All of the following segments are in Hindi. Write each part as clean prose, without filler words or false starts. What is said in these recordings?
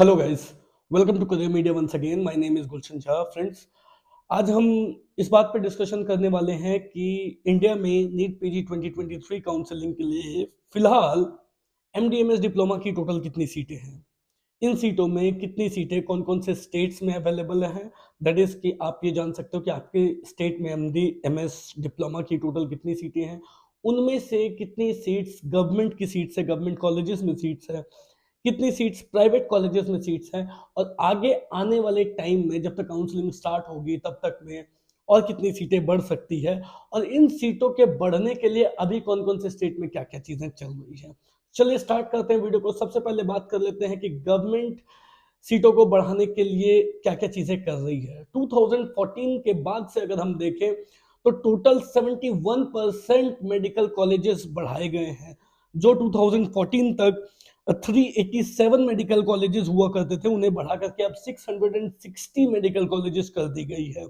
Hello guys, welcome to career media once again. My name is Gulshan Shah. Friends, आज हम इस बात पर डिस्कशन करने वाले हैं कि इंडिया में नीट पीजी 2023 काउंसलिंग के लिए फिलहाल एमडीएमएस डिप्लोमा की टोटल कितनी सीटें हैं, इन सीटों में कितनी सीटें कौन कौन से स्टेट्स में अवेलेबल हैं। दैट इज कि आप ये जान सकते हो कि आपके स्टेट में एमडीएमएस डिप्लोमा की टोटल कितनी सीटें हैं, उनमें से कितनी सीट्स गवर्नमेंट की सीट्स है, गवर्नमेंट कॉलेजेस में सीट्स है, कितनी सीट्स प्राइवेट कॉलेजेस में सीट्स हैं, और आगे आने वाले टाइम में जब तक काउंसलिंग स्टार्ट होगी तब तक में और कितनी सीटें बढ़ सकती है, और इन सीटों के बढ़ने के लिए अभी कौन कौन से स्टेट में क्या क्या चीजें चल रही है। चलिए स्टार्ट करते हैं वीडियो को। सबसे पहले बात कर लेते हैं कि गवर्नमेंट सीटों को बढ़ाने के लिए क्या क्या चीजें कर रही है। 2014 के बाद से अगर हम देखें तो टोटल 71% मेडिकल कॉलेजेस बढ़ाए गए हैं। जो 2014 तक 387 मेडिकल कॉलेजेस हुआ करते थे, उन्हें बढ़ा करके अब 660 मेडिकल कॉलेजेस कर दी गई है।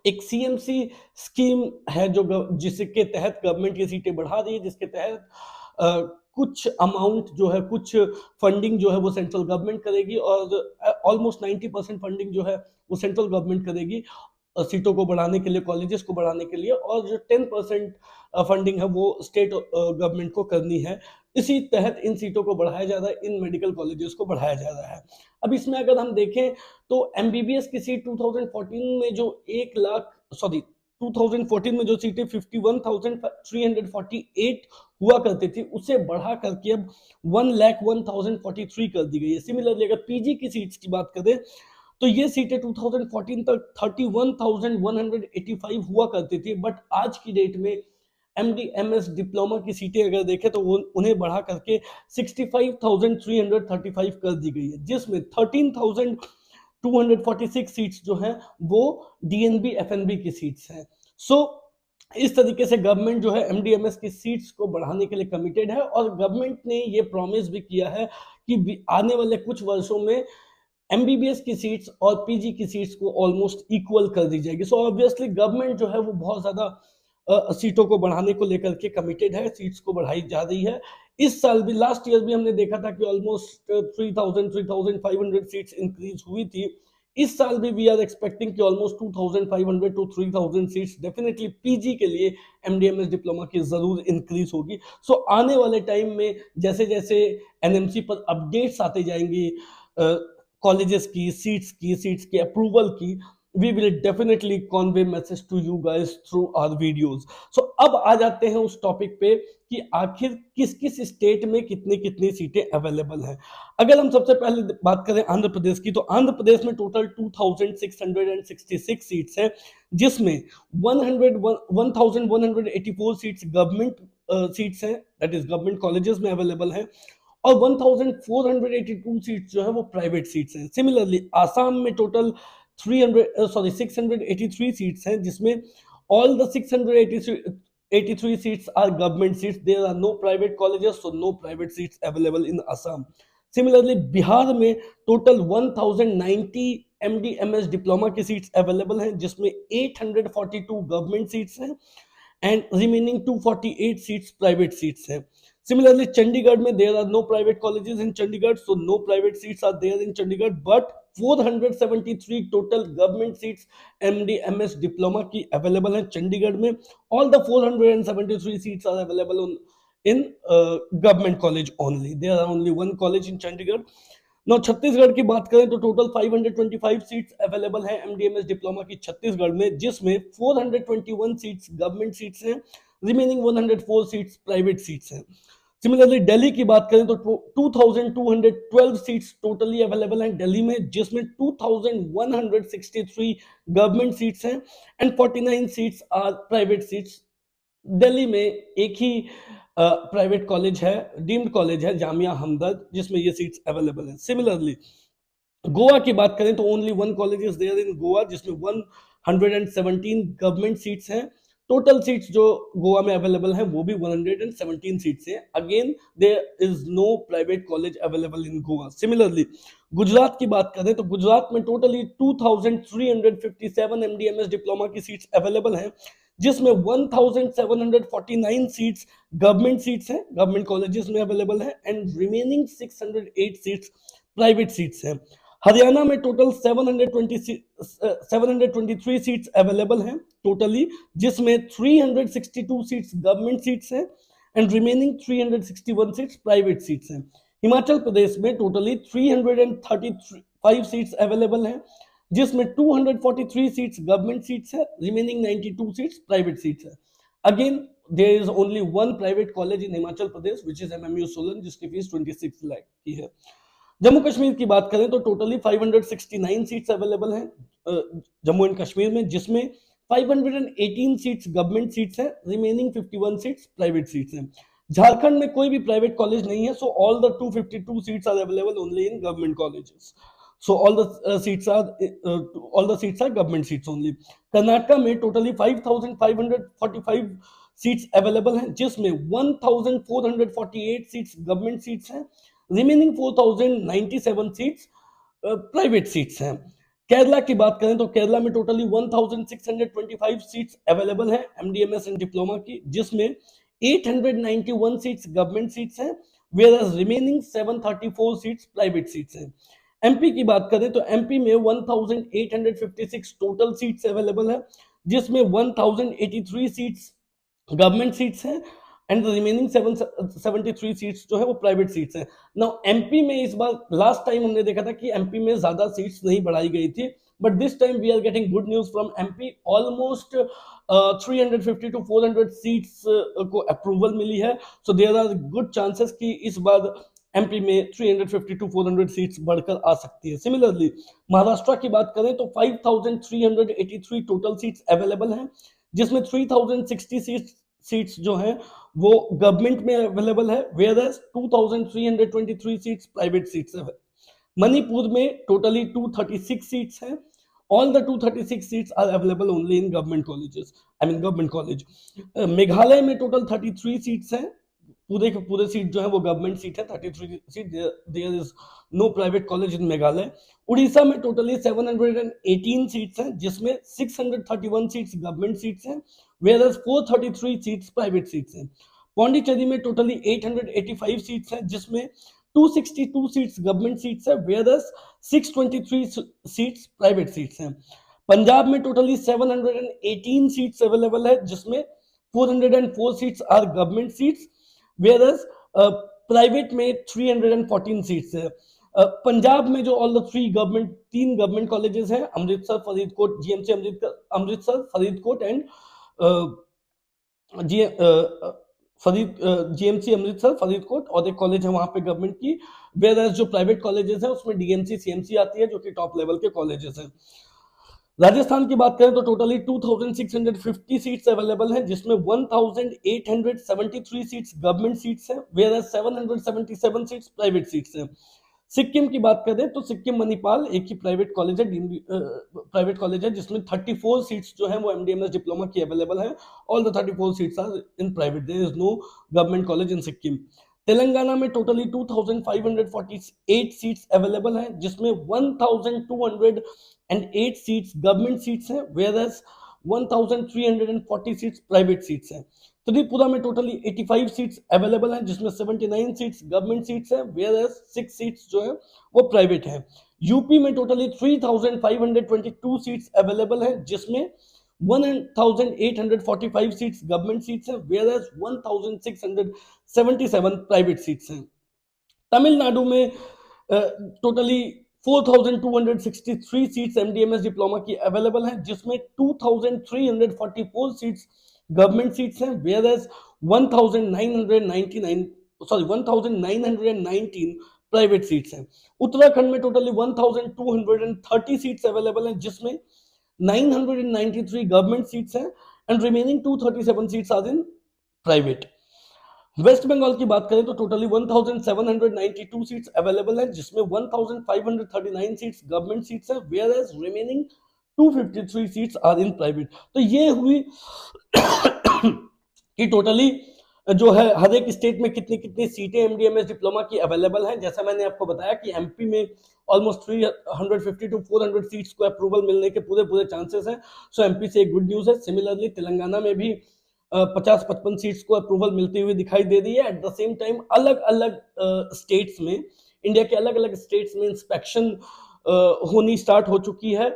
एक सीएमसी स्कीम है जो जिसके तहत गवर्नमेंट की सीटें बढ़ा रही है, जिसके तहत कुछ अमाउंट जो है, कुछ फंडिंग जो है वो सेंट्रल गवर्नमेंट करेगी, और ऑलमोस्ट 90% फंडिंग जो है वो सेंट्रल गवर्नमेंट करेगी सीटों को बढ़ाने के लिए, कॉलेजेस को बढ़ाने के लिए, और जो 10% फंडिंग है वो स्टेट गवर्नमेंट को करनी है। इसी तहत इन सीटों को बढ़ाया जा रहा है, इन मेडिकल कॉलेजेस को बढ़ाया जा रहा है। अब इसमें अगर हम देखें तो एमबीबीएस की सीट 2014 में जो 2014 में जो सीटें 51,348 हुआ करती थी, उसे बढ़ा करके अब 1,01,043 कर दी गई है। सिमिलरली अगर पीजी की सीट्स की बात करें तो ये सीटें 2014 तक 31,185 हुआ करती थी, बट आज की डेट में एमडीएमएस डिप्लोमा की सीटें अगर देखें तो उन्हें बढ़ा करके 65,335 कर दी गई है, जिसमें 13,246 सीट्स जो हैं वो डीएनबी एफएनबी की सीट्स हैं। सो इस तरीके से गवर्नमेंट जो है एमडीएमएस की सीट्स को बढ़ाने के लिए कमिटेड है, और गवर्नमेंट ने ये प्रॉमिस भी किया है कि आने वाले कुछ वर्षों में एमबीबीएस की सीट्स और पीजी की सीट्स को ऑलमोस्ट इक्वल कर दी जाएगी। सो ऑब्वियसली गवर्नमेंट जो है वो बहुत ज्यादा सीटों को बढ़ाने को लेकर के कमिटेड है, सीट्स को बढ़ाई जा रही है। इस साल भी, लास्ट ईयर भी हमने देखा था कि ऑलमोस्ट 3,500 सीट्स इंक्रीज हुई थी। इस साल भी वी आर एक्सपेक्टिंग कि almost 2,500 to 3,000 seats definitely PG के लिए एमडीएमएस डिप्लोमा की जरूर इंक्रीज होगी। सो आने वाले टाइम में जैसे जैसे एनएमसी पर अपडेट्स आते जाएंगी कॉलेजेस की सीट्स की अप्रूवल की, we will definitely convey message to you guys through our videos. So अब आ जाते हैं उस टॉपिक पे कि आखिर किस किस स्टेट में कितनी कितनी सीटें अवेलेबल हैं। अगर हम सबसे पहले बात करें आंध्र प्रदेश की, तो आंध्र प्रदेश में टोटल 2,666 सीट्स हैं, जिसमें 1,184 सीट्स गवर्नमेंट सीट्स हैं, दैट इज गवर्नमेंट कॉलेजेस में अवेलेबल हैं, और 1,482 सीट्स जो है वो प्राइवेट सीट्स हैं। सिमिलरली आसाम में टोटल 683 सीट्स हैं, जिसमें all the 683 seats are government seats. There are no private colleges, so no private seats available in Assam. Similarly, Bihar में टोटल 1,090 MDMS डिप्लोमा की सीट्स अवेलेबल हैं, जिसमें 842 गवर्नमेंट सीट्स हैं and remaining 248 seats private seats हैं। Similarly, Chandigarh में there are no private colleges in Chandigarh, so no private seats are there in Chandigarh, but 473 total government seats MDMS diploma की available हैं चंडीगढ़ में। All the 473 seats are available in government college only. There are only one college in Chandigarh. Now Chhattisgarh की बात करें तो टोटल 525 सीट्स अवेलेबल हैं एमडीएमएस डिप्लोमा की छत्तीसगढ़ में, जिसमें 421 सीट्स गवर्नमेंट सीट्स हैं, रिमेनिंग 104 सीट्स प्राइवेट सीट्स हैं। सिमिलरली दिल्ली की बात करें तो 2,212 सीट्स टोटली अवेलेबल हैं दिल्ली में, जिसमें 2,163 गवर्नमेंट सीट्स हैं and 49 seats are private seats. Delhi में एक ही प्राइवेट कॉलेज है, डीम्ड कॉलेज है जामिया हमदर्द, जिसमें ये सीट्स अवेलेबल हैं। सिमिलरली गोवा की बात करें तो only one college is there in Goa, जिसमें 117 गवर्नमेंट सीट्स हैं। टोटल सीट्स जो गोवा में अवेलेबल हैं वो भी 117 सीट्स हैं। Again there is no private college available in Goa. Similarly Gujarat की बात करें तो गुजरात में टोटली 2,357 एमडीएमएस डिप्लोमा की सीट्स अवेलेबल हैं, जिसमें 1,749 सीट्स गवर्नमेंट सीट्स हैं, गवर्नमेंट कॉलेजेस में अवेलेबल हैं, and remaining 608 seats private seats हैं। हरियाणा में टोटल 723 सीट्स अवेलेबल हैं टोटली, जिसमें 362 सीट्स गवर्नमेंट सीट्स हैं and remaining 361 seats private seats हैं। हिमाचल प्रदेश में टोटली 335 सीट्स अवेलेबल हैं, जिसमें 243 सीट्स गवर्नमेंट सीट्स है, रिमेनिंग 92 सीट्स प्राइवेट सीट्स है। Again there is only one private college in Himachal Pradesh which is MMU Solan, जिसकी फीस 26 लाख की है। जम्मू कश्मीर की बात करें तो टोटली 569 सीट्स अवेलेबल हैं जम्मू एंड कश्मीर में, जिसमें 518 सीट्स गवर्नमेंट सीट्स हैं, रिमेनिंग 51 सीट्स प्राइवेट सीट्स हैं। झारखंड में कोई भी प्राइवेट कॉलेज नहीं है, so all the 252 seats are available only in government colleges. So all the seats are government seats only. Karnataka में टोटली 5,545 सीट्स अवेलेबल हैं, जिसमें 1,448 सीट्स गवर्नमेंट सीट्स हैं, रिमेनिंग 4,097 सीट्स प्राइवेट सीट्स हैं। केरला की बात करें तो केरला में टोटली 1,625 सीट्स अवेलेबल हैं एमडीएमएस एंड डिप्लोमा की, जिसमें 891 सीट्स गवर्नमेंट सीट्स हैं, whereas remaining 734 seats private seats हैं। एमपी की बात करें तो एमपी में 1856 टोटल सीट्स अवेलेबल है, जिसमें 1083 सीट्स गवर्नमेंट सीट्स हैं एंड रिमेनिंग 773 सीट्स जो है वो प्राइवेट सीट्स हैं। नाउ एमपी में इस बार लास्ट टाइम हमने देखा था कि एमपी में ज्यादा सीट्स नहीं बढ़ाई गई थी, but this time we are getting good news from MP. Almost 350 to 400 seats को अप्रूवल मिली है, so there are good chances कि इस बार एमपी में 350 to 400 सीट्स बढ़कर आ सकती है। सिमिलरली महाराष्ट्र की बात करें तो 5,383 टोटल सीट्स अवेलेबल हैं, जिसमें 3,060 सीट्स जो हैं वो गवर्नमेंट में अवेलेबल है, वेयरएज 2,323 सीट्स प्राइवेट सीट्स है। मणिपुर में टोटली 236 सीट्स हैं, all the 236 seats are available only in government colleges, I mean government college. Meghalaya में टोटल 33 सीट्स हैं, पूरे के पूरे सीट जो है वो गवर्नमेंट सीट है, 33 seat, there is no private college in Meghalaya. Orissa में टोटली 718 सीट्स हैं, जिसमें 631 सीट्स गवर्नमेंट सीट्स हैं, वेयरएज 433 सीट्स प्राइवेट सीट्स हैं। पौंडीचेरी में टोटली 885 सीट्स हैं, जिसमें 262 सीट्स गवर्नमेंट सीट्स है, वेयरएज 623 सीट्स प्राइवेट सीट्स हैं। पंजाब में टोटली 718 सीट्स अवेलेबल है, जिसमें 404 seats are government seats, whereas private में 314 सीट्स है। पंजाब में जो ऑल द तीन गवर्नमेंट कॉलेजेस हैं, Amritsar, Faridkot, GMC Amritsar, Faridkot and GMC Amritsar, Faridkot, और एक कॉलेज है वहां पे गवर्नमेंट की। वेयरएज जो प्राइवेट कॉलेजेस हैं उसमें डीएमसी, सीएमसी आती है, जो कि टॉप लेवल के कॉलेजेस हैं। राजस्थान की बात करें तो टोटली 2,650 सीट्स अवेलेबल हैं, जिसमें 1,873 सीट्स गवर्नमेंट सीट्स हैं, वेयरएज 777 सीट्स प्राइवेट सीट्स हैं। सिक्किम की बात करें तो सिक्किम मणिपाल एक ही प्राइवेट कॉलेज है, जिसमें 34 सीट्स जो है वो एमडीएमएस डिप्लोमा की अवेलेबल है। All the 34 seats are in private, there is no government college in Sikkim. Telangana में टोटली 2,548 सीट्स अवेलेबल हैं, जिसमें 1,208 सीट्स गवर्नमेंट सीट्स हैं, वेयरएज 1,340 सीट्स प्राइवेट सीट्स हैं। त्रिपुरा में टोटली 85 सीट्स अवेलेबल हैं, जिसमें 79 सीट्स गवर्नमेंट सीट्स हैं, वेयरएज 6 सीट्स जो है वो प्राइवेट हैं। यूपी में टोटली 3,522 सीट्स अवेलेबल हैं, जिसमें 1,845 सीट्स गवर्नमेंट सीट्स हैं, वेयरएज 1,677 प्राइवेट सीट्स हैं। तमिलनाडु में टोटली 4,263 सीट्स एमडीएमएस डिप्लोमा की अवेलेबल हैं, जिसमें 2,344 सीट्स गवर्नमेंट सीट्स हैं, वेयरएज 1,919 प्राइवेट सीट्स हैं। उत्तराखंड में टोटली 1,230 सीट्स अवेलेबल हैं, जिसमें 993 गवर्नमेंट सीट्स हैं and remaining 237 seats are in private. West Bengal की बात करें तो टोटली 1,792 सीट्स अवेलेबल हैं, जिसमें 1,539 सीट्स गवर्नमेंट सीट्स हैं, whereas remaining 253 seats are in private. तो ये हुई कि टोटली जो है हर एक स्टेट में कितनी कितनी सीटें एमडीएमएस डिप्लोमा की अवेलेबल हैं। जैसा मैंने आपको बताया कि एमपी में ऑलमोस्ट 350 to 400 सीट्स को अप्रूवल मिलने के पूरे चांसेस हैं, सो एमपी से एक गुड न्यूज है। सिमिलरली तेलंगाना में भी 50-55 सीट्स को अप्रूवल मिलती हुई दिखाई दे रही है। एट द सेम टाइम अलग अलग स्टेट्स में इंडिया के अलग अलग स्टेट्स में इंस्पेक्शन होनी स्टार्ट हो चुकी है।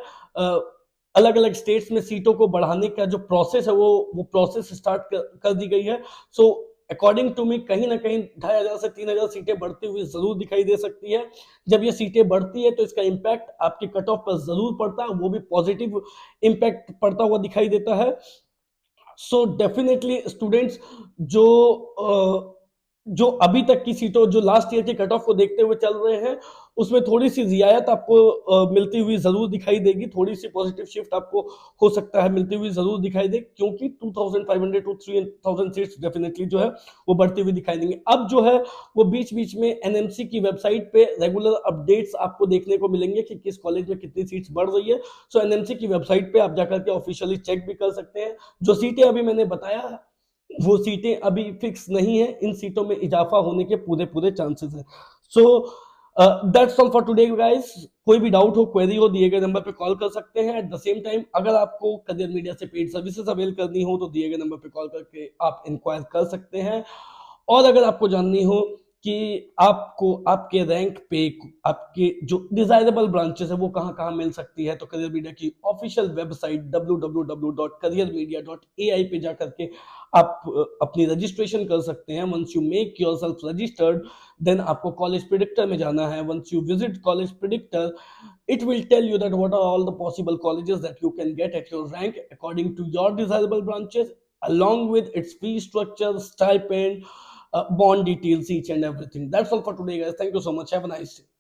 अलग अलग स्टेट्स में सीटों को बढ़ाने का जो प्रोसेस है वो प्रोसेस स्टार्ट कर दी गई है। सो अकॉर्डिंग टू मी कहीं ना कहीं 2500 से 3000 सीटें बढ़ती हुई जरूर दिखाई दे सकती है। जब ये सीटें बढ़ती है तो इसका इम्पैक्ट आपके कट ऑफ पर जरूर पड़ता है, वो भी पॉजिटिव इम्पैक्ट पड़ता हुआ दिखाई देता है। सो डेफिनेटली स्टूडेंट्स जो अभी तक की सीटों, जो लास्ट ईयर के कट ऑफ को देखते हुए चल रहे हैं, उसमें थोड़ी सी रियायत आपको मिलती हुई जरूर दिखाई देगी, थोड़ी सी पॉजिटिव शिफ्ट आपको हो सकता है मिलती हुई जरूर दिखाई दे, क्योंकि 2500 टू 3000 सीट्स डेफिनेटली जो है वो बढ़ती हुई दिखाई देंगे। अब जो है वो बीच बीच में एनएमसी की वेबसाइट पे रेगुलर अपडेट्स आपको देखने को मिलेंगे कि किस कॉलेज में कितनी सीट्स बढ़ रही है। सो एनएमसी की वेबसाइट पे आप जाकर के ऑफिशियली चेक भी कर सकते हैं। जो सीटें अभी मैंने बताया वो सीटें अभी फिक्स नहीं है, इन सीटों में इजाफा होने के पूरे चांसेस हैं। So that's all for today guys. कोई भी डाउट हो, क्वेरी हो, दिए गए नंबर पे कॉल कर सकते हैं। एट द सेम टाइम अगर आपको करियर मीडिया से पेड सर्विसेज अवेल करनी हो तो दिए गए नंबर पे कॉल करके आप इंक्वायर कर सकते हैं। और अगर आपको जाननी हो कि आपको आपके रैंक पे आपके जो डिजायरेबल ब्रांचेस है वो कहाँ कहाँ मिल सकती है, तो करियर मीडिया की ऑफिशियल वेबसाइट www.careermedia.ai पे जाकर के आप अपनी रजिस्ट्रेशन कर सकते हैं। Once you make yourself registered, then आपको कॉलेज प्रेडिक्टर में जाना है। Once you visit college predictor, it will tell you that what are all the possible colleges that you can get at your rank according to your desirable branches, along with its fee structure, stipend, bond details, each and everything. That's all for today guys. Thank you so much. Have a nice day.